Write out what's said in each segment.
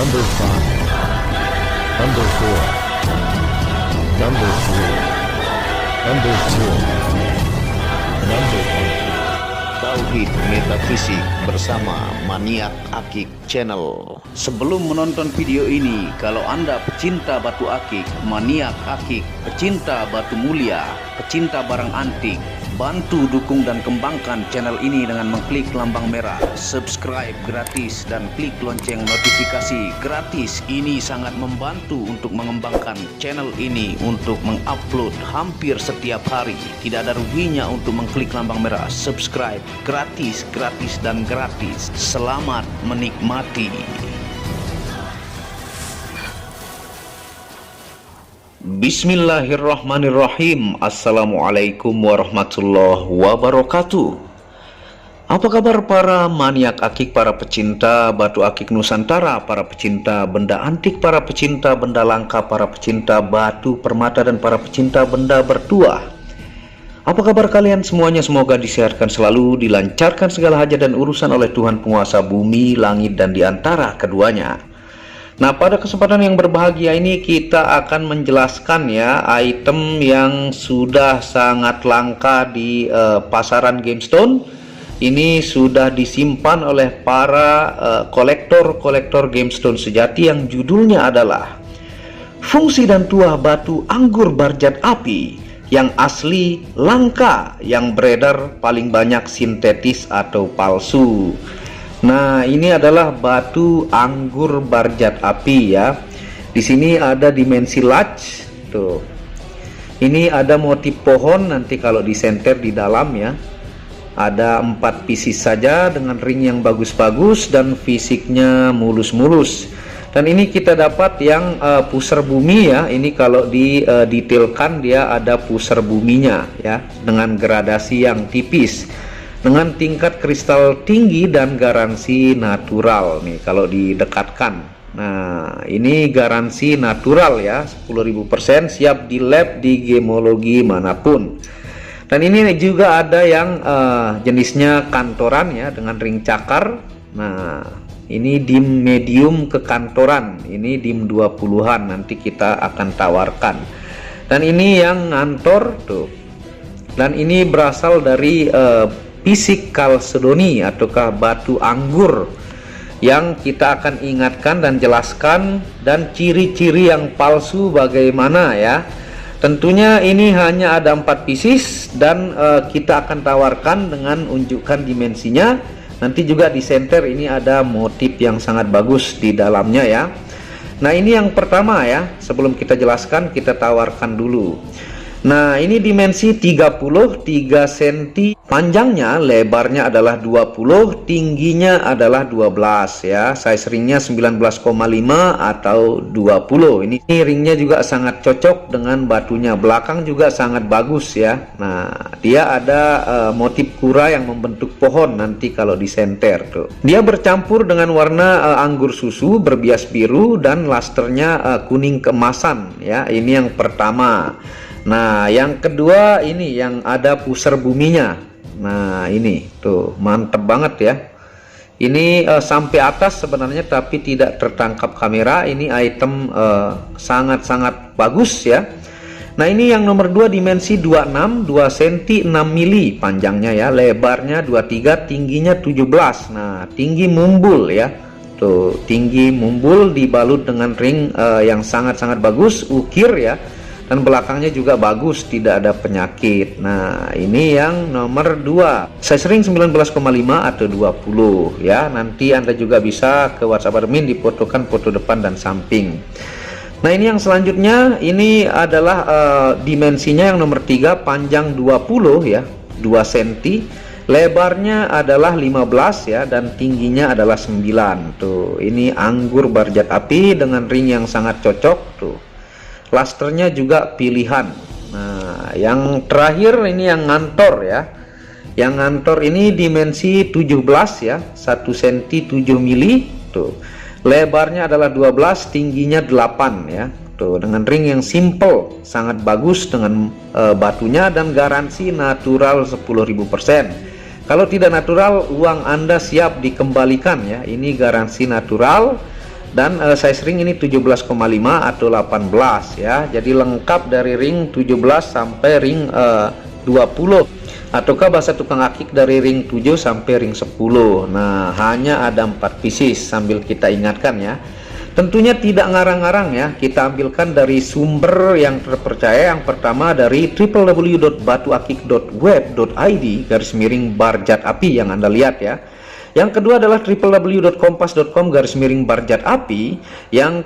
Number 5, Number 4, Number 3, Number 2, Number 1. Tauhid Metafisik bersama Maniak Akik Channel. Sebelum menonton video ini, kalau Anda pecinta batu akik, maniak akik, pecinta batu mulia, pecinta barang antik, bantu dukung dan kembangkan channel ini dengan mengklik lambang merah subscribe gratis dan klik lonceng notifikasi gratis. Ini sangat membantu untuk mengembangkan channel ini untuk mengupload hampir setiap hari. Tidak ada ruginya untuk mengklik lambang merah subscribe, gratis dan gratis. Selamat menikmati. Bismillahirrahmanirrahim. Assalamualaikum warahmatullahi wabarakatuh. Apa kabar para maniak akik, para pecinta batu akik Nusantara, para pecinta benda antik, para pecinta benda langka, para pecinta batu permata, dan para pecinta benda bertuah? Apa kabar kalian semuanya? Semoga disehatkan selalu, dilancarkan segala hajat dan urusan oleh Tuhan penguasa bumi, langit, dan diantara keduanya. Nah, pada kesempatan yang berbahagia ini kita akan menjelaskan ya item yang sudah sangat langka di pasaran GameStone. Ini sudah disimpan oleh para kolektor GameStone sejati, yang judulnya adalah Fungsi dan Tuah Batu Anggur Barjat Api yang asli langka, yang beredar paling banyak sintetis atau palsu. Nah, ini adalah batu anggur barjat api ya. Di sini ada dimensi large tuh. Ini ada motif pohon, nanti kalau disenter di dalam ya. Ada 4 pieces saja dengan ring yang bagus-bagus dan fisiknya mulus-mulus. Dan ini kita dapat yang pusar bumi ya. Ini kalau didetailkan dia ada pusar buminya ya, dengan gradasi yang tipis, dengan tingkat kristal tinggi dan garansi natural nih kalau didekatkan. Nah, ini garansi natural ya, 10.000%, siap di lab di gemologi manapun. Dan ini juga ada yang jenisnya kantoran ya, dengan ring cakar. Nah, ini dim medium ke kantoran, ini dim 20-an nanti kita akan tawarkan. Dan ini yang ngantor tuh. Dan ini berasal dari Pisik Chalcedony ataukah batu anggur, yang kita akan ingatkan dan jelaskan, dan ciri-ciri yang palsu bagaimana ya. Tentunya ini hanya ada 4 pieces dan kita akan tawarkan dengan unjukkan dimensinya. Nanti juga di center ini ada motif yang sangat bagus di dalamnya ya. Nah, ini yang pertama ya, sebelum kita jelaskan kita tawarkan dulu. Nah, ini dimensi 33 cm, panjangnya, lebarnya adalah 20, tingginya adalah 12 ya. Size ringnya 19,5 atau 20. Ini ringnya juga sangat cocok dengan batunya. Belakang juga sangat bagus ya. Nah, dia ada motif kura yang membentuk pohon nanti kalau disenter tuh. Dia bercampur dengan warna anggur susu berbias biru dan lasternya kuning keemasan ya. Ini yang pertama. Nah, yang kedua ini yang ada pusar buminya. Nah, ini tuh mantep banget ya. Ini sampai atas sebenarnya tapi tidak tertangkap kamera. Ini item sangat-sangat bagus ya. Nah, ini yang nomor 2 dimensi 26, 2 cm 6 mili panjangnya ya, lebarnya 23, tingginya 17. Nah, tinggi mumbul ya. Tuh, tinggi mumbul dibalut dengan ring yang sangat-sangat bagus, ukir ya. Dan belakangnya juga bagus, tidak ada penyakit. Nah, ini yang nomor 2, size ring 19,5 atau 20 ya. Nanti Anda juga bisa ke WhatsApp admin difotokan foto depan dan samping. Nah, ini yang selanjutnya, ini adalah dimensinya yang nomor 3, panjang 20 ya, 2 cm, lebarnya adalah 15 ya, dan tingginya adalah 9. Tuh, ini anggur barjat api dengan ring yang sangat cocok tuh. Lasternya juga pilihan. Nah, yang terakhir ini yang ngantor ya. Yang ngantor ini dimensi 17 ya, 1 cm 7 mili tuh. Lebarnya adalah 12, tingginya 8 ya. Tuh, dengan ring yang simple, sangat bagus dengan batunya, dan garansi natural 10.000%. Kalau tidak natural, uang Anda siap dikembalikan ya. Ini garansi natural. dan size ring ini 17,5 atau 18 ya. Jadi lengkap dari ring 17 sampai ring 20, ataukah bahasa tukang akik dari ring 7 sampai ring 10. Nah, hanya ada 4 pieces. Sambil kita ingatkan ya, tentunya tidak ngarang-ngarang ya, kita ambilkan dari sumber yang terpercaya. Yang pertama dari www.batuakik.web.id /barjat api yang Anda lihat ya. Yang kedua adalah www.kompas.com /api. Yang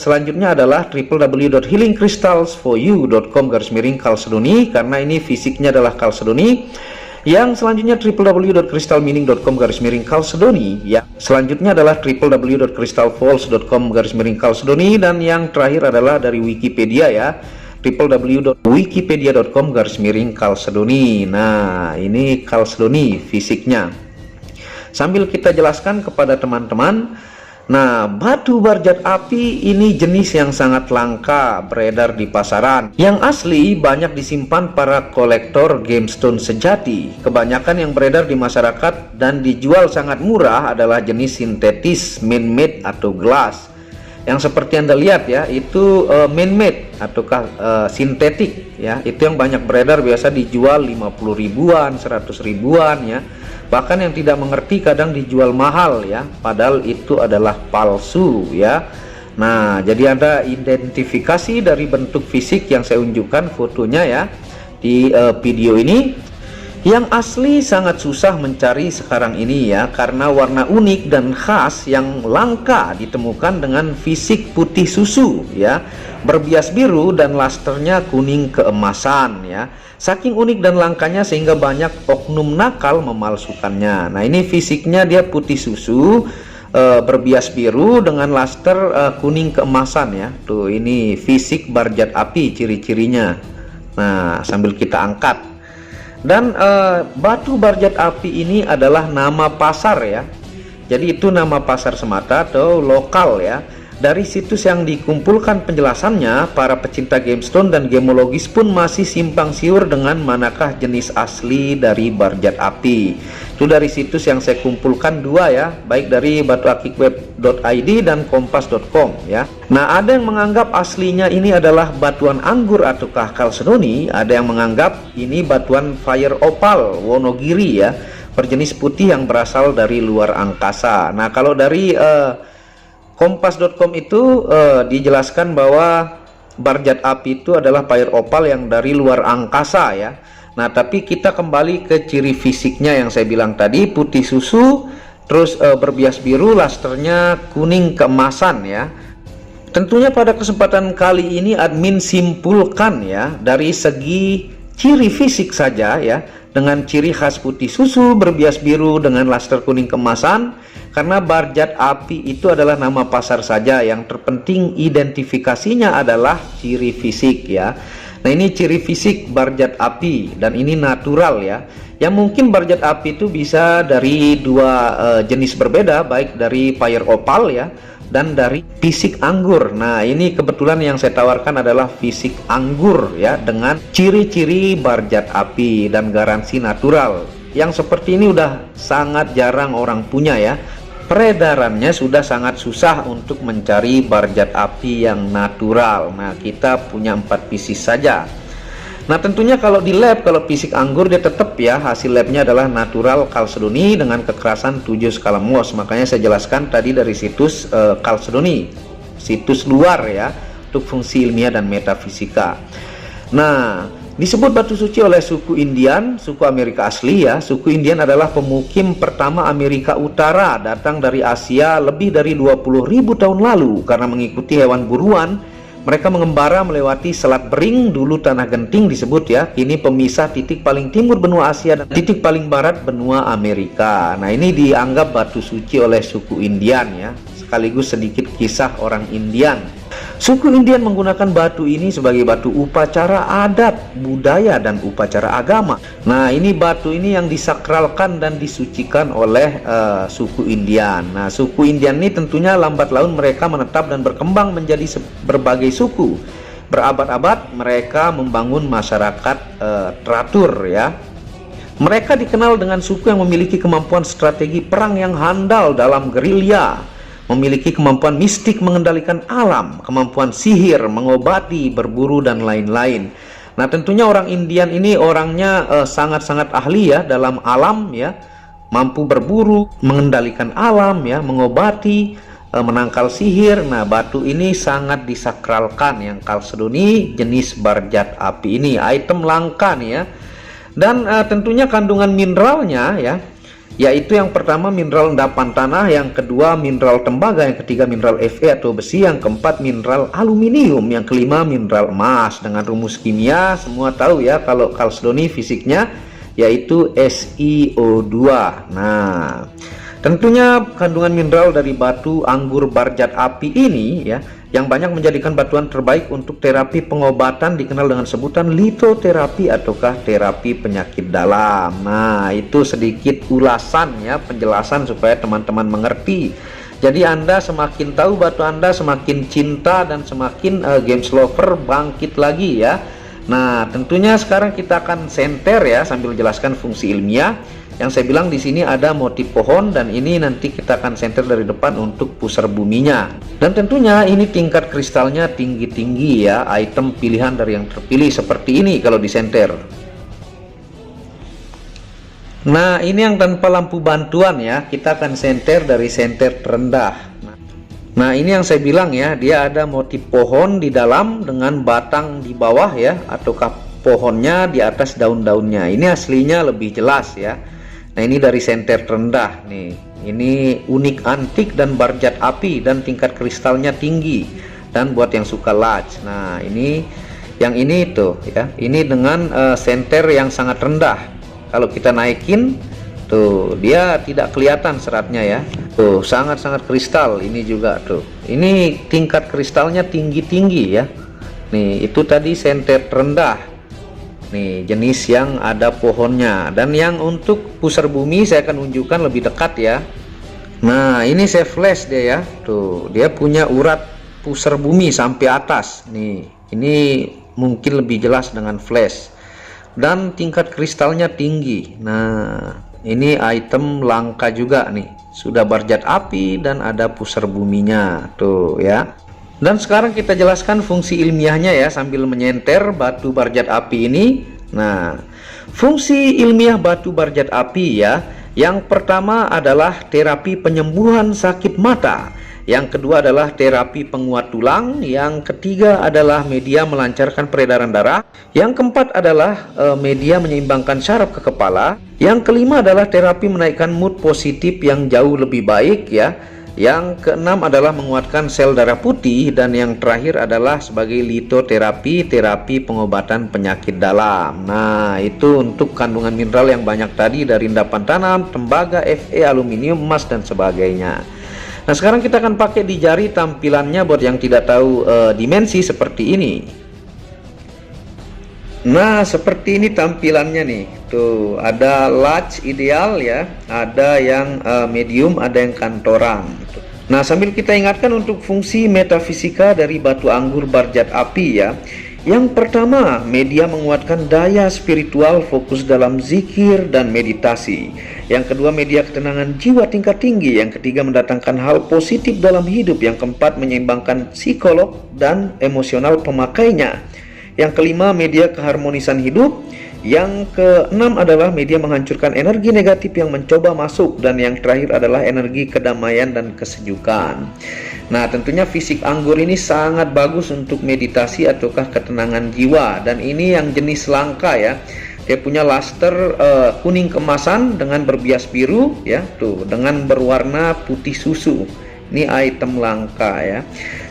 selanjutnya adalah www.healingcrystals4u.com /kalsedoni, karena ini fisiknya adalah kalsedoni. Yang selanjutnya www.crystalmeaning.com /kalsedoni ya. Selanjutnya adalah www.crystalfalls.com /kalsedoni, dan yang terakhir adalah dari Wikipedia ya, www.wikipedia.com /kalsedoni. Nah, ini kalsedoni fisiknya. Sambil kita jelaskan kepada teman-teman. Nah, batu barjat api ini jenis yang sangat langka beredar di pasaran. Yang asli banyak disimpan para kolektor gemstone sejati. Kebanyakan yang beredar di masyarakat dan dijual sangat murah adalah jenis sintetis, man-made atau glass. Yang seperti Anda lihat ya, itu man-made ataukah sintetik ya. Itu yang banyak beredar, biasa dijual 50 ribuan, 100 ribuan ya. Bahkan yang tidak mengerti kadang dijual mahal ya, padahal itu adalah palsu ya. Nah, jadi ada identifikasi dari bentuk fisik yang saya unjukkan fotonya ya di video ini. Yang asli sangat susah mencari sekarang ini ya, karena warna unik dan khas yang langka ditemukan dengan fisik putih susu ya, berbias biru dan lasternya kuning keemasan ya. Saking unik dan langkanya sehingga banyak oknum nakal memalsukannya. Nah, ini fisiknya dia putih susu, berbias biru dengan laster kuning keemasan ya. Tuh, ini fisik barjat api ciri-cirinya. Nah, sambil kita angkat. Dan batu barjat api ini adalah nama pasar ya. Jadi itu nama pasar semata atau lokal ya. Dari situs yang dikumpulkan penjelasannya, para pecinta gemstone dan gemologis pun masih simpang siur dengan manakah jenis asli dari barjat api. Itu dari situs yang saya kumpulkan dua ya, baik dari batuakikweb.id dan kompas.com ya. Nah, ada yang menganggap aslinya ini adalah batuan anggur ataukah kalsedoni, ada yang menganggap ini batuan fire opal Wonogiri ya, berjenis putih yang berasal dari luar angkasa. Nah, kalau dari kompas.com itu dijelaskan bahwa barjat api itu adalah fire opal yang dari luar angkasa ya. Nah, tapi kita kembali ke ciri fisiknya yang saya bilang tadi, putih susu, terus berbias biru, lasternya kuning keemasan ya. Tentunya pada kesempatan kali ini admin simpulkan ya dari segi ciri fisik saja ya, dengan ciri khas putih susu, berbias biru dengan laster kuning keemasan. Karena barjat api itu adalah nama pasar saja, yang terpenting identifikasinya adalah ciri fisik ya. Nah, ini ciri fisik barjat api dan ini natural ya. Yang mungkin barjat api itu bisa dari dua jenis berbeda, baik dari fire opal ya dan dari fisik anggur. Nah, ini kebetulan yang saya tawarkan adalah fisik anggur ya, dengan ciri-ciri barjat api dan garansi natural. Yang seperti ini udah sangat jarang orang punya ya. Peredarannya sudah sangat susah untuk mencari barjat api yang natural. Nah, kita punya 4 pieces saja. Nah, tentunya kalau di lab, kalau fisik anggur dia tetap ya, hasil labnya adalah natural kalsedoni dengan kekerasan 7 skala Mohs. Makanya saya jelaskan tadi dari situs kalsedoni, situs luar ya, untuk fungsi ilmiah dan metafisika. Nah, disebut batu suci oleh suku Indian, suku Amerika asli ya. Suku Indian adalah pemukim pertama Amerika Utara, datang dari Asia lebih dari 20.000 tahun lalu. Karena mengikuti hewan buruan, mereka mengembara melewati Selat Bering, dulu Tanah Genting disebut ya. Ini pemisah titik paling timur benua Asia dan titik paling barat benua Amerika. Nah, ini dianggap batu suci oleh suku Indian ya. Sekaligus sedikit kisah orang Indian. Suku Indian menggunakan batu ini sebagai batu upacara adat, budaya, dan upacara agama. Nah, ini batu ini yang disakralkan dan disucikan oleh suku Indian. Nah, suku Indian ini tentunya lambat laun mereka menetap dan berkembang menjadi berbagai suku. Berabad-abad mereka membangun masyarakat teratur ya. Mereka dikenal dengan suku yang memiliki kemampuan strategi perang yang handal dalam gerilya. memiliki kemampuan mistik mengendalikan alam, kemampuan sihir, mengobati, berburu, dan lain-lain. Nah, tentunya orang Indian ini orangnya sangat-sangat ahli ya dalam alam ya, mampu berburu, mengendalikan alam ya, mengobati, menangkal sihir. Nah, batu ini sangat disakralkan, yang kalsedoni jenis barjat api ini item langka nih ya. Dan tentunya kandungan mineralnya ya, yaitu yang pertama mineral endapan tanah, yang kedua mineral tembaga, yang ketiga mineral Fe atau besi, yang keempat mineral aluminium, yang kelima mineral emas. Dengan rumus kimia semua tahu ya kalau kalsedoni fisiknya yaitu SiO2. Nah, tentunya kandungan mineral dari batu anggur barjat api ini ya, yang banyak menjadikan batuan terbaik untuk terapi pengobatan dikenal dengan sebutan litoterapi ataukah terapi penyakit dalam. Nah, itu sedikit ulasan ya, penjelasan supaya teman-teman mengerti. Jadi Anda semakin tahu batu Anda semakin cinta dan semakin games lover bangkit lagi ya. Nah, tentunya sekarang kita akan senter ya sambil jelaskan fungsi ilmiah. Yang saya bilang di sini ada motif pohon, dan ini nanti kita akan senter dari depan untuk pusar buminya. Dan tentunya ini tingkat kristalnya tinggi-tinggi ya, item pilihan dari yang terpilih seperti ini kalau disenter. Nah, ini yang tanpa lampu bantuan ya, kita akan senter dari senter terendah. Nah, ini yang saya bilang ya, dia ada motif pohon di dalam dengan batang di bawah ya, ataukah pohonnya di atas daun-daunnya. Ini aslinya lebih jelas ya. Nah, ini dari senter terendah nih. Ini unik antik dan barjat api dan tingkat kristalnya tinggi. Dan buat yang suka large. Nah, ini yang ini tuh ya. Ini dengan senter yang sangat rendah. Kalau kita naikin tuh, dia tidak kelihatan seratnya ya. Tuh, sangat-sangat kristal ini juga tuh. Ini tingkat kristalnya tinggi-tinggi ya. Nih, itu tadi senter terendah. Nih, jenis yang ada pohonnya. Dan yang untuk pusar bumi saya akan unjukkan lebih dekat ya. Nah, ini saya flash dia ya. Tuh, dia punya urat pusar bumi sampai atas. Nih, ini mungkin lebih jelas dengan flash. Dan tingkat kristalnya tinggi. Nah, ini item langka juga nih. Sudah barjat api dan ada pusar buminya. Tuh ya. Dan sekarang kita jelaskan fungsi ilmiahnya ya sambil menyenter batu barjat api ini. Nah, fungsi ilmiah batu barjat api ya, yang pertama adalah terapi penyembuhan sakit mata, yang kedua adalah terapi penguat tulang, yang ketiga adalah media melancarkan peredaran darah, yang keempat adalah media menyeimbangkan syaraf ke kepala, yang kelima adalah terapi menaikkan mood positif yang jauh lebih baik ya. Yang keenam adalah menguatkan sel darah putih, dan yang terakhir adalah sebagai litoterapi, terapi pengobatan penyakit dalam. Nah, itu untuk kandungan mineral yang banyak tadi dari endapan tanah, tembaga, Fe, aluminium, emas, dan sebagainya. Nah, sekarang kita akan pakai di jari tampilannya buat yang tidak tahu dimensi seperti ini. Nah, seperti ini tampilannya nih. Tuh, ada large ideal ya, ada yang medium, ada yang kantoran. Nah, sambil kita ingatkan untuk fungsi metafisika dari batu anggur barjat api ya. Yang pertama, media menguatkan daya spiritual, fokus dalam zikir dan meditasi. Yang kedua, media ketenangan jiwa tingkat tinggi. Yang ketiga, mendatangkan hal positif dalam hidup. Yang keempat, menyeimbangkan psikolog dan emosional pemakainya. Yang kelima, media keharmonisan hidup. Yang keenam adalah media menghancurkan energi negatif yang mencoba masuk. Dan yang terakhir adalah energi kedamaian dan kesejukan. Nah, tentunya fisik anggur ini sangat bagus untuk meditasi ataukah ketenangan jiwa. Dan ini yang jenis langka ya. Dia punya luster kuning keemasan dengan berbias biru ya, tuh dengan berwarna putih susu. Ini item langka ya.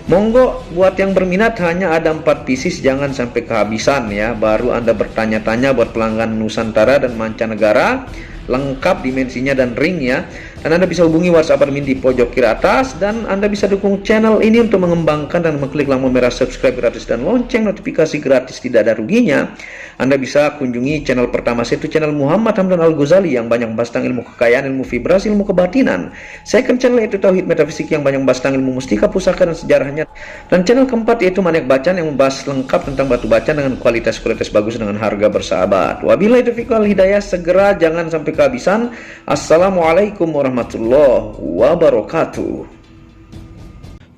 Monggo buat yang berminat, hanya ada 4 pieces, jangan sampai kehabisan ya. Baru Anda bertanya-tanya buat pelanggan Nusantara dan mancanegara. Lengkap dimensinya dan ring ya. Dan Anda bisa hubungi WhatsApp admin di pojok kiri atas. Dan Anda bisa dukung channel ini untuk mengembangkan dan mengklik lampu merah subscribe gratis dan lonceng notifikasi gratis, tidak ada ruginya. Anda bisa kunjungi channel pertama saya, itu channel Muhammad Hamdan Al-Ghazali yang banyak membahas tentang ilmu kekayaan, ilmu vibrasi, ilmu kebatinan. Second channel yaitu Tauhid Metafisik yang banyak membahas tentang ilmu mustika, pusaka, dan sejarahnya. Dan channel keempat yaitu Maniak Bacaan yang membahas lengkap tentang batu bacaan dengan kualitas-kualitas bagus dengan harga bersahabat. Wabillahi taufiq wal hidayah, segera jangan sampai kehabisan. Assalamualaikum warahmatullahi wabarakatuh.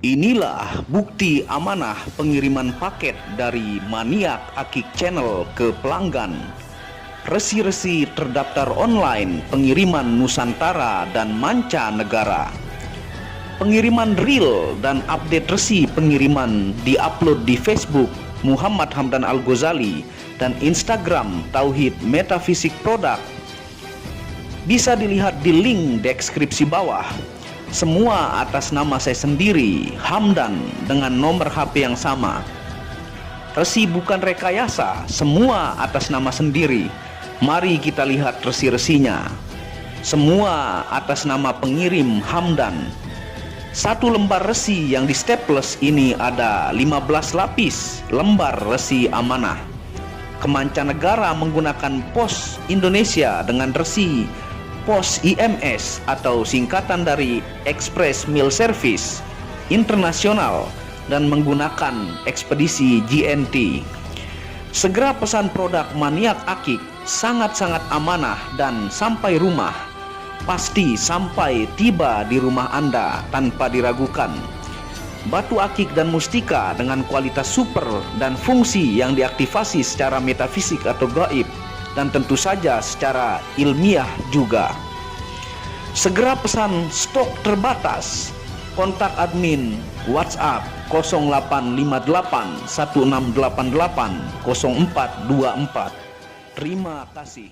Inilah bukti amanah pengiriman paket dari Maniak Akik Channel ke pelanggan. Resi-resi terdaftar online pengiriman Nusantara dan mancanegara. Pengiriman real dan update resi pengiriman diupload di Facebook Muhammad Hamdan Al-Ghazali dan Instagram Tauhid Metafisik Produk. Bisa dilihat di link deskripsi bawah. Semua atas nama saya sendiri, Hamdan, dengan nomor HP yang sama. Resi bukan rekayasa, semua atas nama sendiri. Mari kita lihat resi-resinya. Semua atas nama pengirim Hamdan. Satu lembar resi yang di staples ini ada 15 lapis lembar resi amanah. Kemancanegara menggunakan pos Indonesia dengan resi pos IMS atau singkatan dari Express Mail Service Internasional dan menggunakan ekspedisi GNT. Segera pesan produk Maniak Akik, sangat-sangat amanah dan sampai rumah. Pasti sampai tiba di rumah Anda tanpa diragukan. Batu akik dan mustika dengan kualitas super dan fungsi yang diaktifasi secara metafisik atau gaib, dan tentu saja secara ilmiah juga. Segera pesan, stok terbatas. Kontak admin WhatsApp 0858 1688 0424. Terima kasih.